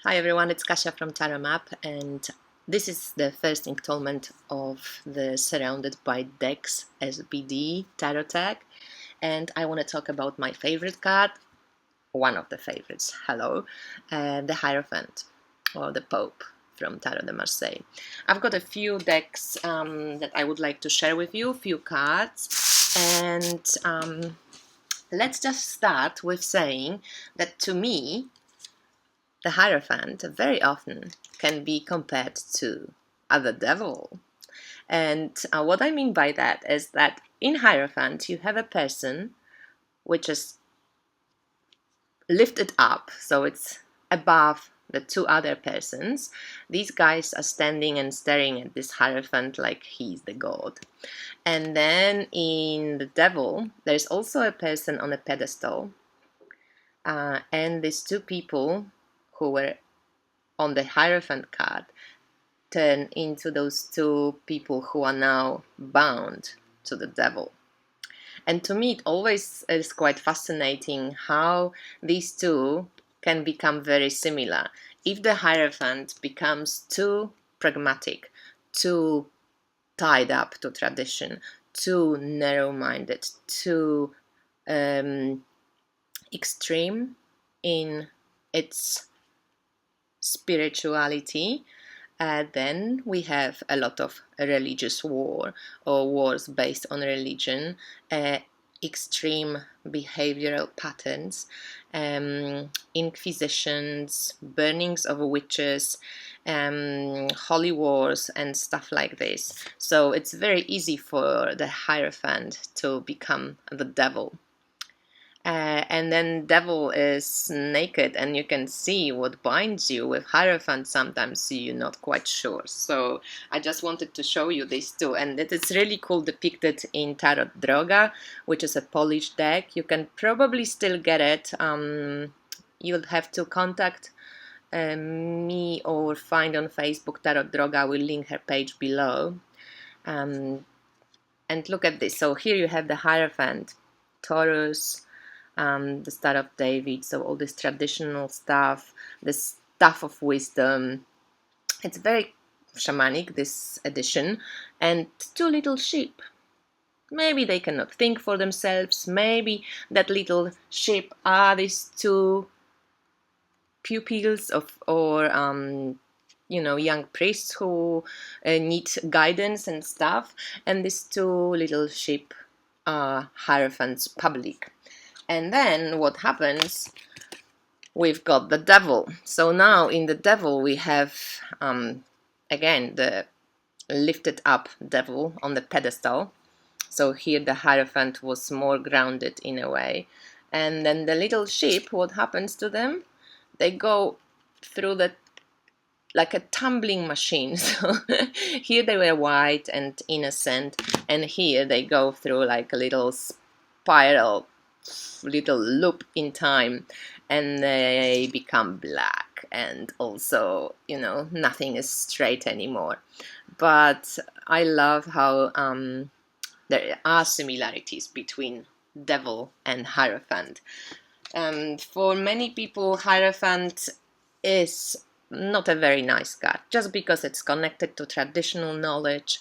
Hi everyone, it's Kasia from Tarot Map, and this is the first installment of the Surrounded by Decks SBD tarot tag, and I want to talk about my favorite card, one of the favorites, the Hierophant, or the Pope from Tarot de Marseille. I've got a few decks that I would like to share with you, a few cards, and let's just start with saying that to me, the Hierophant very often can be compared to the devil. And what I mean by that is that in Hierophant you have a person which is lifted up, so it's above the two other persons. These guys are standing and staring at this Hierophant like he's the god. And then in the devil, there's also a person on a pedestal, and these two people who were on the Hierophant card turn into those two people who are now bound to the devil. And to me, it always is quite fascinating how these two can become very similar. If the Hierophant becomes too pragmatic, too tied up to tradition, too narrow-minded, too extreme in its spirituality, then we have a lot of religious war or wars based on religion, extreme behavioral patterns, inquisitions, burnings of witches, holy wars and stuff like this. So it's very easy for the Hierophant to become the devil. And then devil is naked and you can see what binds you. With Hierophant sometimes you're not quite sure. So I just wanted to show you these two, and it is really cool depicted in Tarot Droga, which is a Polish deck. You can probably still get it. You'll have to contact me or find on Facebook Tarot Droga. I will link her page below. And look at this. So here you have the Hierophant, Taurus, the Star of David, so all this traditional stuff, the Staff of Wisdom. It's very shamanic, this edition, and two little sheep. Maybe they cannot think for themselves, maybe that little sheep are these two pupils or young priests who need guidance and stuff, and these two little sheep are Hierophant's public. And then what happens? We've got the devil. So now in the devil we have, again, the lifted up devil on the pedestal. So here the Hierophant was more grounded in a way. And then the little sheep, what happens to them? They go through like a tumbling machine. So here they were white and innocent, and here they go through like a little spiral, little loop in time, and they become black, and also nothing is straight anymore. But I love how there are similarities between devil and Hierophant. For many people, Hierophant is not a very nice card, just because it's connected to traditional knowledge,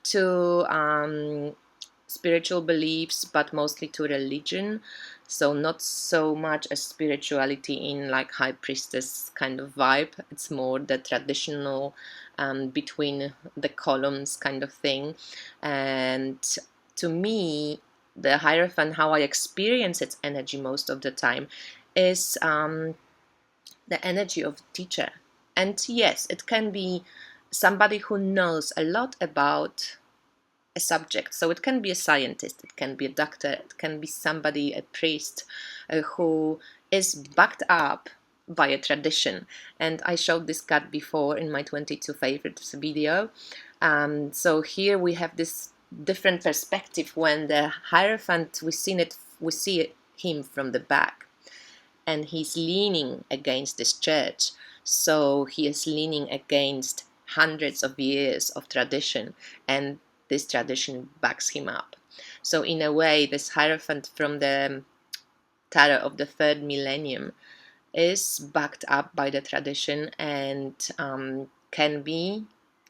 to spiritual beliefs, but mostly to religion. So not so much a spirituality in like high priestess kind of vibe. It's more the traditional between the columns kind of thing. And to me, the Hierophant, how I experience its energy most of the time, is the energy of teacher. And yes, it can be somebody who knows a lot about a subject. So it can be a scientist, it can be a doctor, it can be somebody, a priest, who is backed up by a tradition. And I showed this card before in my 22 favorites video. So here we have this different perspective. When the Hierophant, we see him from the back, and he's leaning against this church. So he is leaning against hundreds of years of tradition, and this tradition backs him up. So in a way, this Hierophant from the Tarot of the third millennium is backed up by the tradition and can be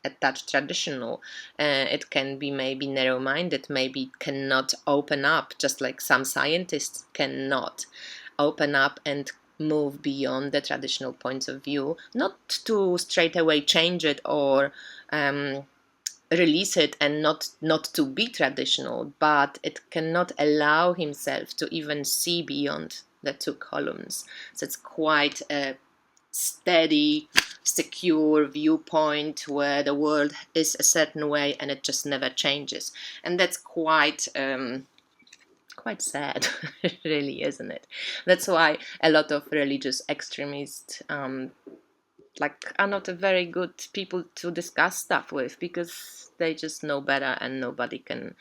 a touch traditional. It can be maybe narrow-minded, maybe cannot open up, just like some scientists cannot open up and move beyond the traditional points of view, not to straight away change it or release it and not to be traditional, but it cannot allow himself to even see beyond the two columns. So it's quite a steady, secure viewpoint where the world is a certain way and it just never changes. And that's quite sad, really, isn't it? That's why a lot of religious extremists are not a very good people to discuss stuff with, because they just know better and nobody can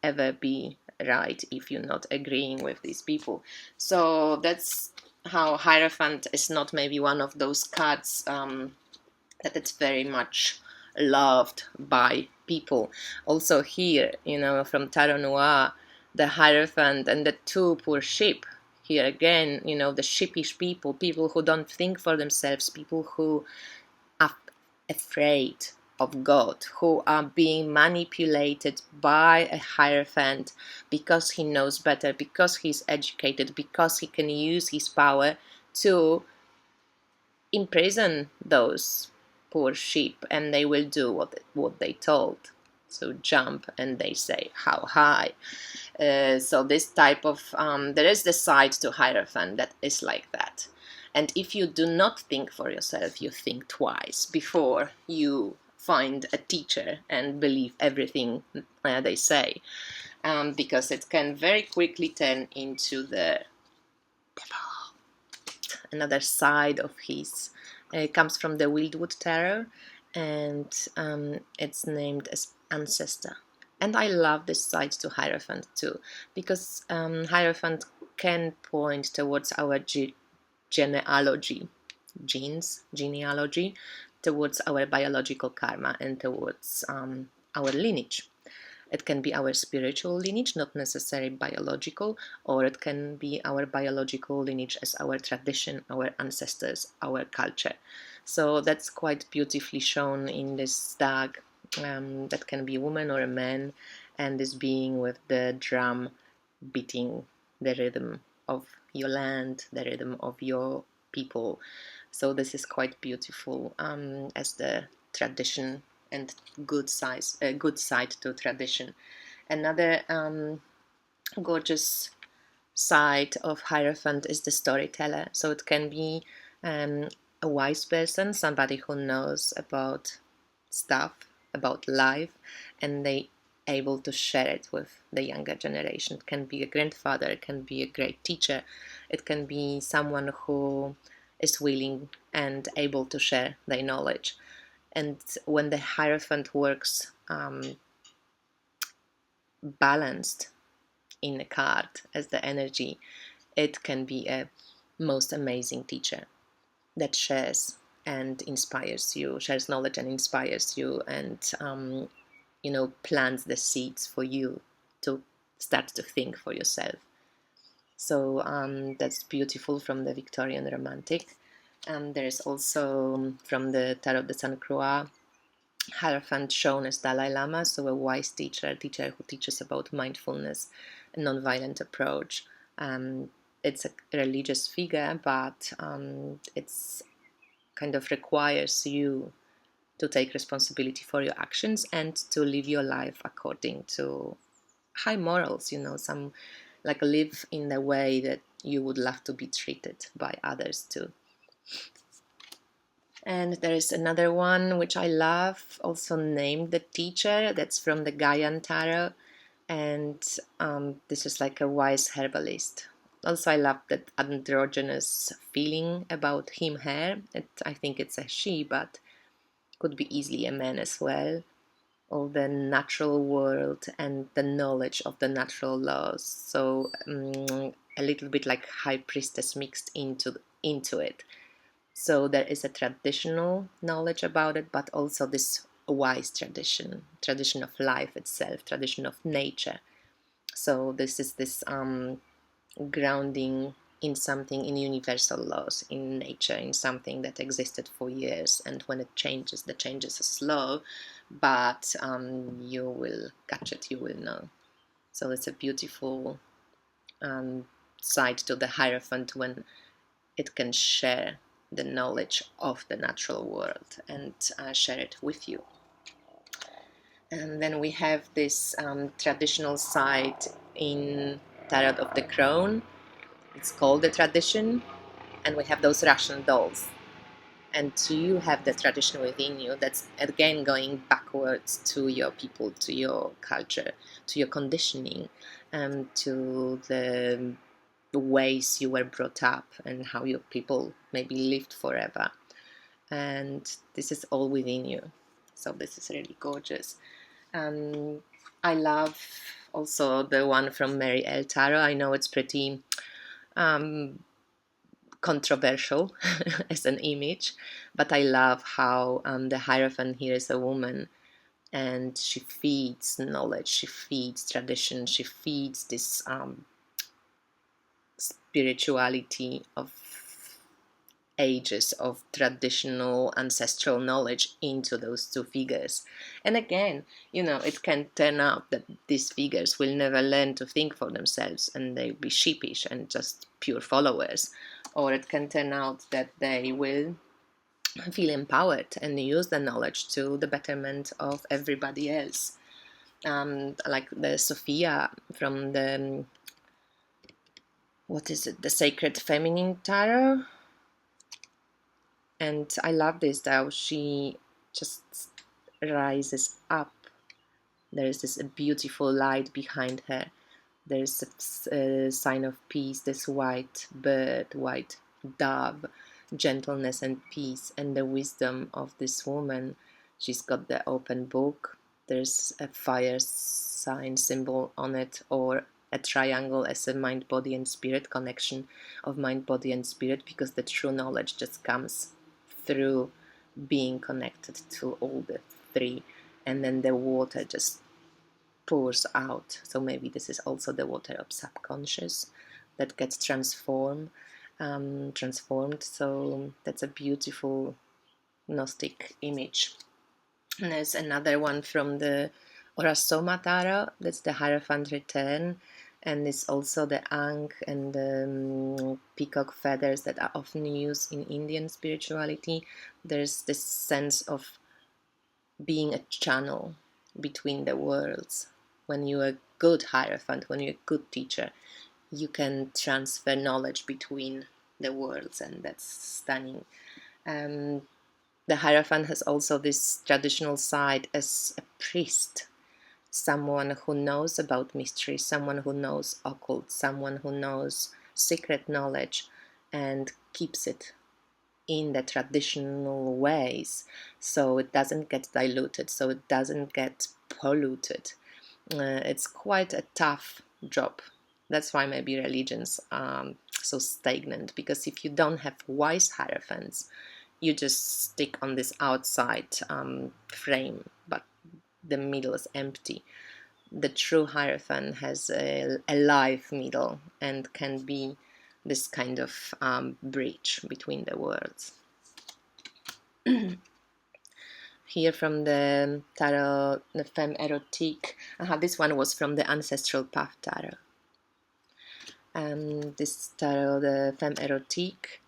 ever be right if you're not agreeing with these people. So that's how Hierophant is not maybe one of those cards that it's very much loved by people. Also here, from Tarot Noir, the Hierophant and the two poor sheep. Here again, the sheepish people who don't think for themselves, people who are afraid of God, who are being manipulated by a Hierophant because he knows better, because he's educated, because he can use his power to imprison those poor sheep, and they will do what they told. So jump, and they say how high. So this type of there is the side to Hierophant that is like that. And if you do not think for yourself, you think twice before you find a teacher and believe everything they say, because it can very quickly turn into the another side of his. It comes from the Wildwood Tarot, and it's named as Ancestor. And I love this side to Hierophant too, because Hierophant can point towards our genealogy, genealogy, towards our biological karma and towards our lineage. It can be our spiritual lineage, not necessarily biological, or it can be our biological lineage as our tradition, our ancestors, our culture. So that's quite beautifully shown in this tag. That can be a woman or a man, and this being with the drum beating the rhythm of your land, the rhythm of your people. So this is quite beautiful as the tradition and good side to tradition. Another gorgeous side of Hierophant is the storyteller. So it can be a wise person, somebody who knows about stuff, about life, and they able to share it with the younger generation. It can be a grandfather, it can be a great teacher, it can be someone who is willing and able to share their knowledge. And when the Hierophant works balanced in a card as the energy, it can be a most amazing teacher that shares and inspires you, shares knowledge and inspires you, and plants the seeds for you to start to think for yourself. So that's beautiful from the Victorian Romantic. There is also from the Tarot de Sainte Croix, Hierophant shown as Dalai Lama, so a wise teacher who teaches about mindfulness, a non-violent approach. It's a religious figure, but it's kind of requires you to take responsibility for your actions and to live your life according to high morals, some like live in the way that you would love to be treated by others too. And there is another one which I love, also named The Teacher, that's from the Gaian Tarot, and this is like a wise herbalist. Also, I love that androgynous feeling about him, her. I think it's a she, but could be easily a man as well. All the natural world and the knowledge of the natural laws. So a little bit like High Priestess mixed into it. So there is a traditional knowledge about it, but also this wise tradition of life itself, tradition of nature. So this is this grounding in something, in universal laws, in nature, in something that existed for years, and when it changes, the changes are slow, but you will catch it, you will know. So it's a beautiful side to the Hierophant when it can share the knowledge of the natural world and share it with you. And then we have this traditional side in Tarot of the Crown. It's called the tradition, and we have those Russian dolls. And you have the tradition within you that's again going backwards to your people, to your culture, to your conditioning, to the ways you were brought up and how your people maybe lived forever. And this is all within you. So this is really gorgeous. I love also the one from Mary L. Tarot. I know it's pretty controversial as an image, but I love how the Hierophant here is a woman, and she feeds knowledge, she feeds tradition, she feeds this spirituality of ages of traditional ancestral knowledge into those two figures. And again, it can turn out that these figures will never learn to think for themselves and they'll be sheepish and just pure followers. Or it can turn out that they will feel empowered and use the knowledge to the betterment of everybody else. Like the Sophia from the, the Sacred Feminine Tarot. And I love this, how she just rises up. There is this beautiful light behind her. There's a sign of peace, this white bird, white dove, gentleness and peace, and the wisdom of this woman. She's got the open book. There's a fire sign symbol on it, or a triangle as a mind, body, and spirit connection of mind, body, and spirit, because the true knowledge just comes through being connected to all the three, and then the water just pours out. So maybe this is also the water of subconscious that gets transformed. So that's a beautiful Gnostic image. And there's another one from the Orasoma Tarot. That's the Hierophant Return, and it's also the ankh and the peacock feathers that are often used in Indian spirituality. There's this sense of being a channel between the worlds. When you're a good Hierophant, when you're a good teacher, you can transfer knowledge between the worlds, and that's stunning. The Hierophant has also this traditional side as a priest, someone who knows about mystery, someone who knows occult, someone who knows secret knowledge and keeps it in the traditional ways, so it doesn't get diluted, so it doesn't get polluted. It's quite a tough job. That's why maybe religions are so stagnant, because if you don't have wise Hierophants, you just stick on this outside frame, but the middle is empty. The true Hierophant has a live middle and can be this kind of bridge between the worlds. Here from the Tarot, the Femme Erotique. This one was from the Ancestral Path Tarot. This Tarot, the Femme Erotique,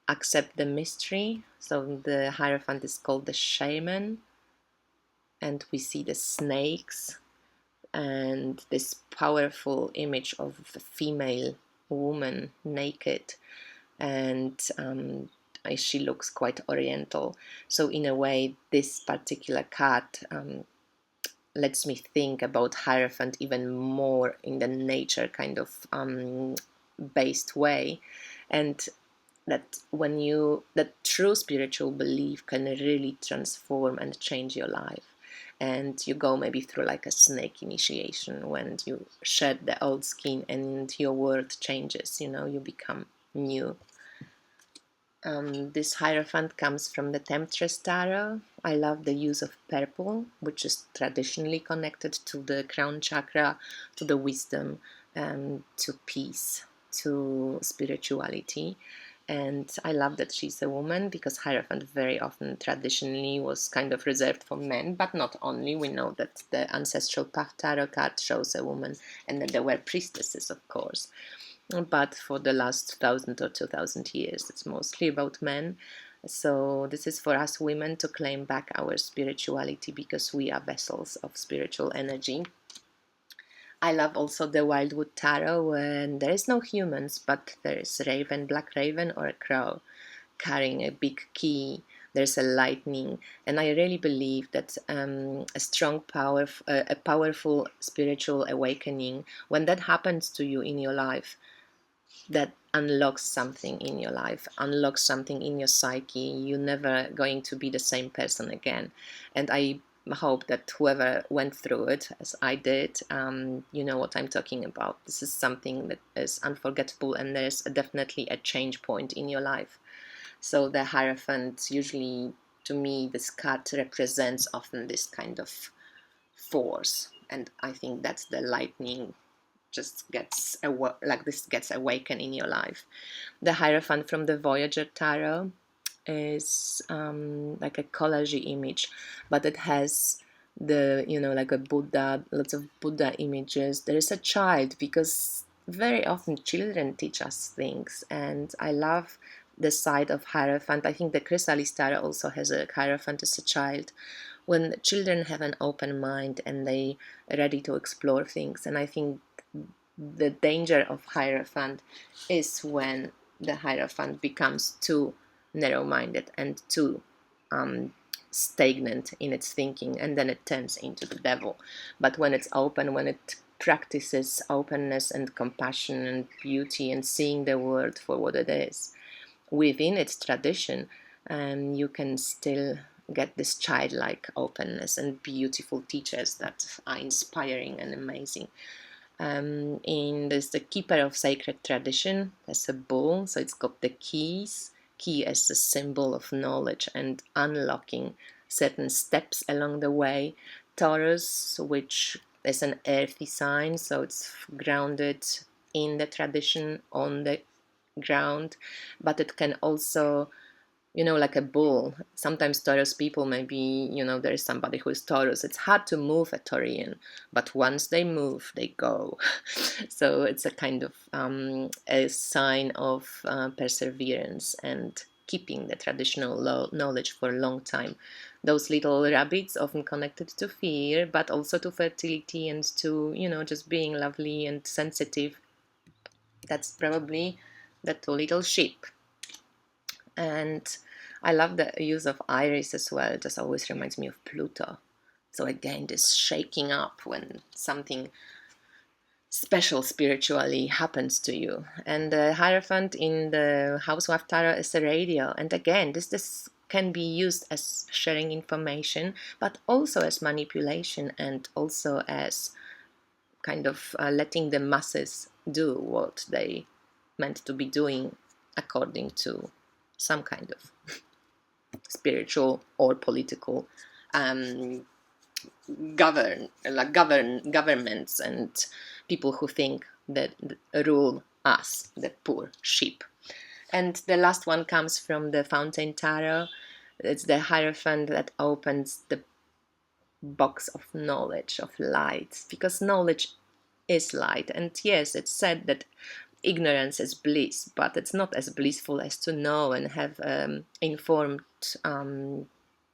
accept the mystery. So the Hierophant is called the Shaman, and we see the snakes and this powerful image of a female woman naked, and she looks quite oriental. So in a way, this particular card lets me think about Hierophant even more in the nature kind of based way, and that that true spiritual belief can really transform and change your life. And you go maybe through like a snake initiation, when you shed the old skin and your world changes, you become new. This Hierophant comes from the Temptress Tarot. I love the use of purple, which is traditionally connected to the crown chakra, to the wisdom, to peace. to spirituality. And I love that she's a woman, because Hierophant very often traditionally was kind of reserved for men, but not only. We know that the Ancestral Path Tarot card shows a woman, and that there were priestesses, of course. But for the last 1,000 or 2,000 years, it's mostly about men. So this is for us women to claim back our spirituality, because we are vessels of spiritual energy. I love also the Wildwood Tarot, when there is no humans, but there is raven, black raven, or a crow carrying a big key. There's a lightning, and I really believe that a strong power, a powerful spiritual awakening, when that happens to you in your life, that unlocks something in your life, unlocks something in your psyche. You're never going to be the same person again. And I hope that whoever went through it, as I did, you know what I'm talking about. This is something that is unforgettable, and there's definitely a change point in your life. So the Hierophant, usually to me, this card represents often this kind of force. And I think that's the lightning just gets like this gets awakened in your life. The Hierophant from the Voyager Tarot is like a collage image, but it has the, you know, like a Buddha, lots of Buddha images. There is a child, because very often children teach us things, and I love the side of Hierophant. I think the Chrysalis Tarot also has a Hierophant as a child, when children have an open mind and they are ready to explore things. And I think the danger of Hierophant is when the Hierophant becomes too narrow-minded and too stagnant in its thinking, and then it turns into the devil. But when it's open, when it practices openness and compassion and beauty and seeing the world for what it is within its tradition, you can still get this childlike openness and beautiful teachers that are inspiring and amazing. In there's the Keeper of Sacred Tradition. There's a bull, so it's got the keys. Key as a symbol of knowledge and unlocking certain steps along the way. Taurus, which is an earthy sign, so it's grounded in the tradition, on the ground, but it can also, you know, like a bull. Sometimes Taurus people, maybe, you know, there is somebody who is Taurus. It's hard to move a Taurian, but once they move, they go. So it's a kind of a sign of perseverance and keeping the traditional knowledge for a long time. Those little rabbits, often connected to fear, but also to fertility and to, you know, just being lovely and sensitive. That's probably the two little sheep. And I love the use of iris as well. It just always reminds me of Pluto. So again, this shaking up when something special spiritually happens to you. And the Hierophant in the Housewife Tarot is a radio. And again, this can be used as sharing information, but also as manipulation, and also as kind of letting the masses do what they meant to be doing according to some kind of spiritual or political governments and people who think that rule us, the poor sheep. And the last one comes from the Fountain Tarot. It's the Hierophant that opens the box of knowledge, of light, because knowledge is light. And yes, it's said that ignorance is bliss, but it's not as blissful as to know and have informed,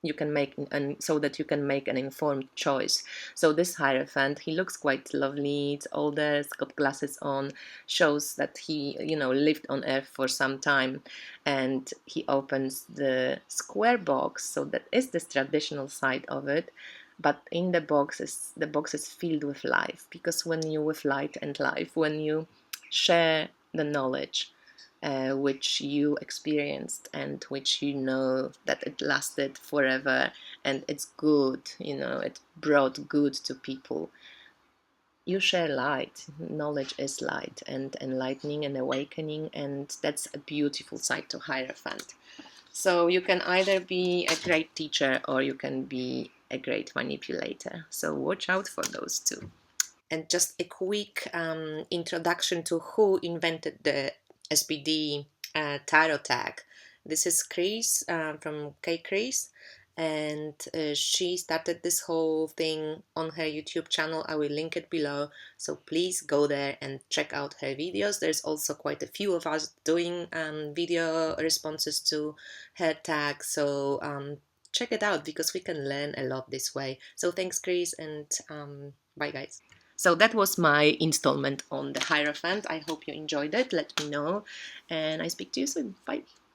you can make, and so that you can make an informed choice. So this Hierophant, he looks quite lovely. It's older, it's got glasses on, shows that he, you know, lived on earth for some time. And he opens the square box, so that is this traditional side of it. But in the box is filled with life, because when you with light and life, when you share the knowledge which you experienced and which you know that it lasted forever and it's good, you know, it brought good to people. You share light. Knowledge is light and enlightening and awakening, and that's a beautiful side to Hierophant. So you can either be a great teacher or you can be a great manipulator. So watch out for those two. And just a quick introduction to who invented the SPD tarot tag. This is Chris from K Chris, and she started this whole thing on her YouTube channel. I will link it below, so please go there and check out her videos. There's also quite a few of us doing video responses to her tag, so check it out because we can learn a lot this way. So thanks, Chris, and bye, guys. So that was my installment on the Hierophant. I hope you enjoyed it. Let me know, and I speak to you soon. Bye.